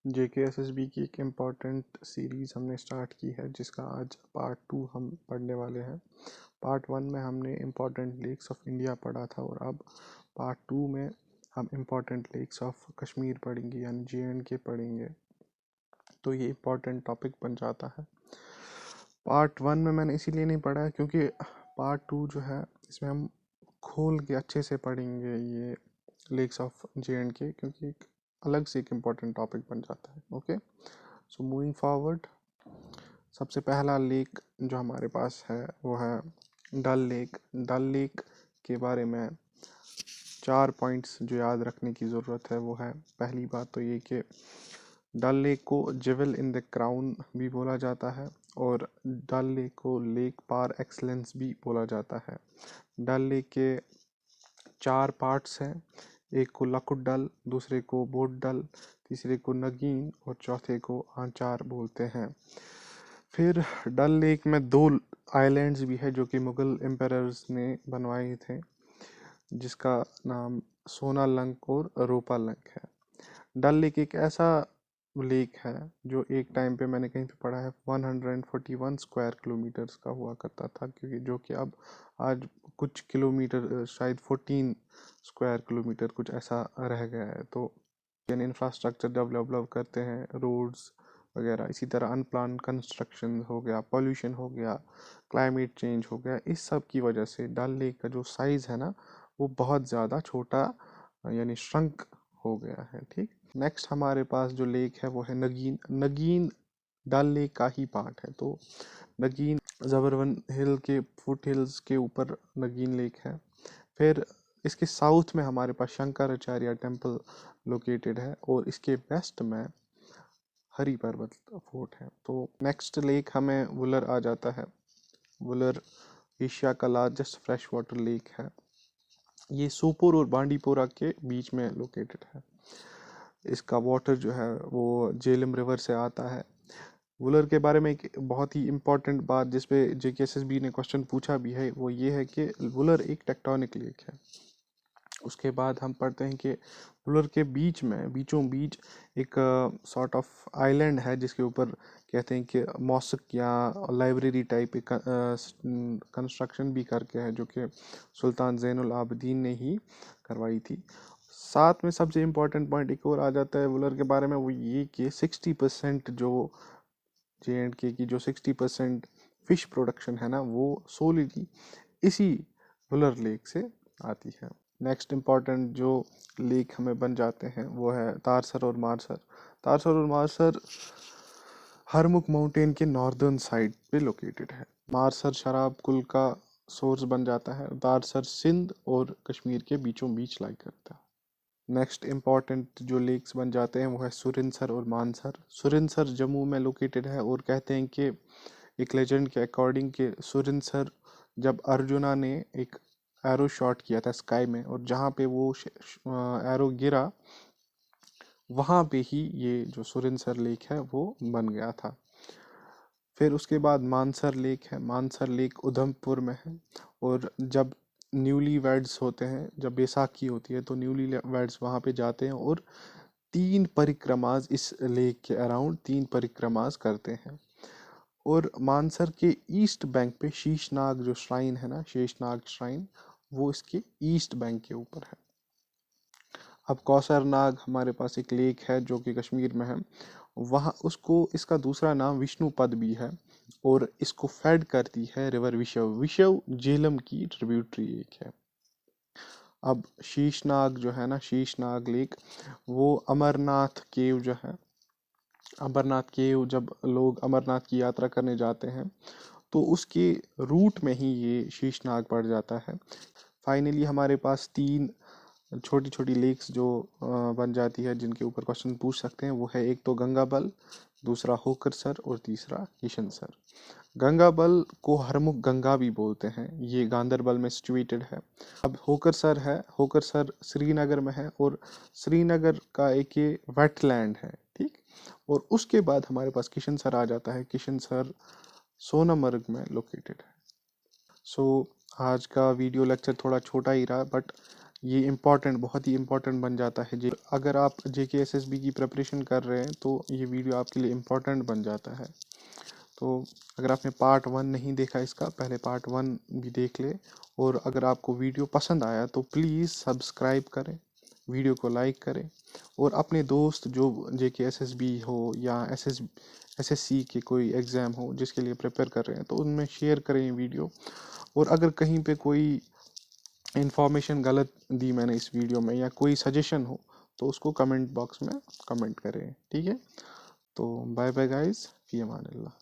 JKSSB की एक important series हमने स्टार्ट की है, जिसका आज पार्ट 2 हम पढ़ने वाले हैं। पार्ट 1 में हमने इम्पॉर्टेंट लेक्स ऑफ इंडिया पढ़ा था और अब पार्ट 2 में हम इम्पॉर्टेंट लेक्स ऑफ कश्मीर पढ़ेंगे, यानी JNK पढ़ेंगे। तो ये इम्पॉर्टेंट टॉपिक बन जाता है। पार्ट 1 में मैंने इसीलिए नहीं पढ़ा है क्योंकि पार्ट 2 जो है इसमें हम खोल के अच्छे से पढ़ेंगे ये लेक्स ऑफ JNK, क्योंकि एक अलग से एक इम्पॉर्टेंट टॉपिक बन जाता है। ओके, सो मूविंग फॉरवर्ड, सबसे पहला लेक जो हमारे पास है वो है डल लेक। डल लेक के बारे में 4 पॉइंट्स जो याद रखने की ज़रूरत है वो है, पहली बात तो ये कि डल लेक को जेवल इन द क्राउन भी बोला जाता है और डल लेक को लेक पार एक्सलेंस भी बोला जाता है। डल लेक के 4 पार्ट्स हैं, एक को लकुट डल, दूसरे को बोट डल, तीसरे को नगीन और चौथे को आंचार बोलते हैं। फिर डल लेक में 2 आइलैंड्स भी है जो कि मुगल एम्परर्स ने बनवाए थे, जिसका नाम सोना लंक और रूपा लंक है। डल लेक एक ऐसा लेक है जो एक टाइम पे मैंने कहीं पे पढ़ा है 141 स्क्वायर किलोमीटर्स का हुआ करता था, क्योंकि जो कि अब आज कुछ किलोमीटर, शायद 14 स्क्वायर किलोमीटर कुछ ऐसा रह गया है। तो इंफ्रास्ट्रक्चर डेवलप करते हैं, रोड्स वगैरह, इसी तरह अनप्लान कंस्ट्रक्शन हो गया, पॉल्यूशन हो गया, क्लाइमेट चेंज हो गया, इस सब की वजह से डल लेक का जो साइज़ है ना वो बहुत ज़्यादा छोटा यानी श्रंक हो गया है। ठीक, नेक्स्ट हमारे पास जो लेक है वो है नगीन। नगीन डल लेक का ही पार्ट है। तो नगीन ज़बरवन हिल के फुट हिल्स के ऊपर नगीन लेक है। फिर इसके साउथ में हमारे पास शंकराचार्य टेम्पल लोकेटेड है और इसके वेस्ट में हरी पर्वत फोर्ट है। तो नेक्स्ट लेक हमें वुलर आ जाता है। वुलर एशिया का लार्जेस्ट फ्रेश वाटर लेक है। ये सोपोर और बांडीपोरा के बीच में लोकेटेड है। इसका वाटर जो है वो झेलम रिवर से आता है। वुलर के बारे में एक बहुत ही इम्पॉर्टेंट बात जिस पे JKSSB ने क्वेश्चन पूछा भी है वो ये है कि वुलर एक टेक्टोनिक लेक है। उसके बाद हम पढ़ते हैं कि वुलर के बीच में बीचों बीच एक सॉर्ट ऑफ आइलैंड है जिसके ऊपर कहते हैं कि मॉस्क या लाइब्रेरी टाइप एक कंस्ट्रक्शन भी करके है, जो कि सुल्तान ज़ैनुल आबिदीन ने ही करवाई थी। साथ में सबसे इम्पोर्टेंट पॉइंट एक और आ जाता है वुलर के बारे में, वो ये कि 60% जो JNK की जो 60% फिश प्रोडक्शन है ना वो सोलिडली इसी वुलर लेक से आती है। नेक्स्ट इम्पॉर्टेंट जो लेक हमें बन जाते हैं वो है तारसर और मारसर। तारसर और मारसर हरमुख माउंटेन के नॉर्दर्न साइड पे लोकेटेड है। मारसर शराब कुल का सोर्स बन जाता है। तारसर सिंध और कश्मीर के बीचों बीच लाई करता है। नेक्स्ट इम्पॉर्टेंट जो लेक्स बन जाते हैं वो है सुरिनसर और मानसर। सुरिनसर जम्मू में लोकेटेड है और कहते हैं कि एक लेजेंड के अकॉर्डिंग के सुरिनसर जब अर्जुना ने एक एरो शॉट किया था स्काई में और जहाँ पे वो एरो गिरा वहाँ पे ही ये जो सुरिनसर लेक है वो बन गया था। फिर उसके बाद मानसर लेक है। मानसर लेक उधमपुर में है और जब न्यूली वेड्स होते हैं, जब बैसाखी होती है तो न्यूली वेड्स वहाँ पे जाते हैं और 3 परिक्रमास इस लेक के अराउंड 3 परिक्रमास करते हैं। और मानसर के ईस्ट बैंक पे शीशनाग जो श्राइन है ना, शेषनाग श्राइन, वो इसके ईस्ट बैंक के ऊपर है। अब कौसरनाग हमारे पास एक लेक है जो कि कश्मीर में है, वहाँ उसको इसका दूसरा नाम विष्णुपद भी है और इसको फेड करती है रिवर विशव। विशव झेलम की ट्रिब्यूटरी लेक है। अब शीशनाग जो है ना, शीशनाग लेक, वो अमरनाथ केव जो है, अमरनाथ केव जब लोग अमरनाथ की यात्रा करने जाते हैं तो उसके रूट में ही ये शीशनाग पड़ जाता है। फाइनली हमारे पास 3 छोटी छोटी लेक्स जो बन जाती है जिनके ऊपर क्वेश्चन पूछ सकते हैं, वो है एक तो गंगाबल, दूसरा होकरसर और तीसरा किशनसर। गंगाबल को हरमुख गंगा भी बोलते हैं, ये गांदरबल में सिचुएटेड है। अब होकरसर है, होकरसर श्रीनगर में है और श्रीनगर का एक ये वेटलैंड है। ठीक, और उसके बाद हमारे पास किशनसर आ जाता है। किशनसर सोनमर्ग में लोकेटेड है। सो आज का वीडियो लेक्चर थोड़ा छोटा ही रहा, बट ये इम्पॉर्टेंट, बहुत ही इम्पॉर्टेंट बन जाता है। जे अगर आप JKSSB की प्रिपरेशन कर रहे हैं तो ये वीडियो आपके लिए इम्पॉर्टेंट बन जाता है। तो अगर आपने पार्ट 1 नहीं देखा इसका, पहले पार्ट 1 भी देख ले। और अगर आपको वीडियो पसंद आया तो प्लीज़ सब्सक्राइब करें, वीडियो को लाइक करें, और अपने दोस्त जो JKSSB हो या SSC के कोई एग्ज़ाम हो जिसके लिए प्रिपेयर कर रहे हैं तो उनमें शेयर करें ये वीडियो। और अगर कहीं पे कोई इंफॉर्मेशन गलत दी मैंने इस वीडियो में या कोई सजेशन हो तो उसको कमेंट बॉक्स में कमेंट करें, ठीक है। तो बाय बाय गाइस, फी अमान अल्लाह।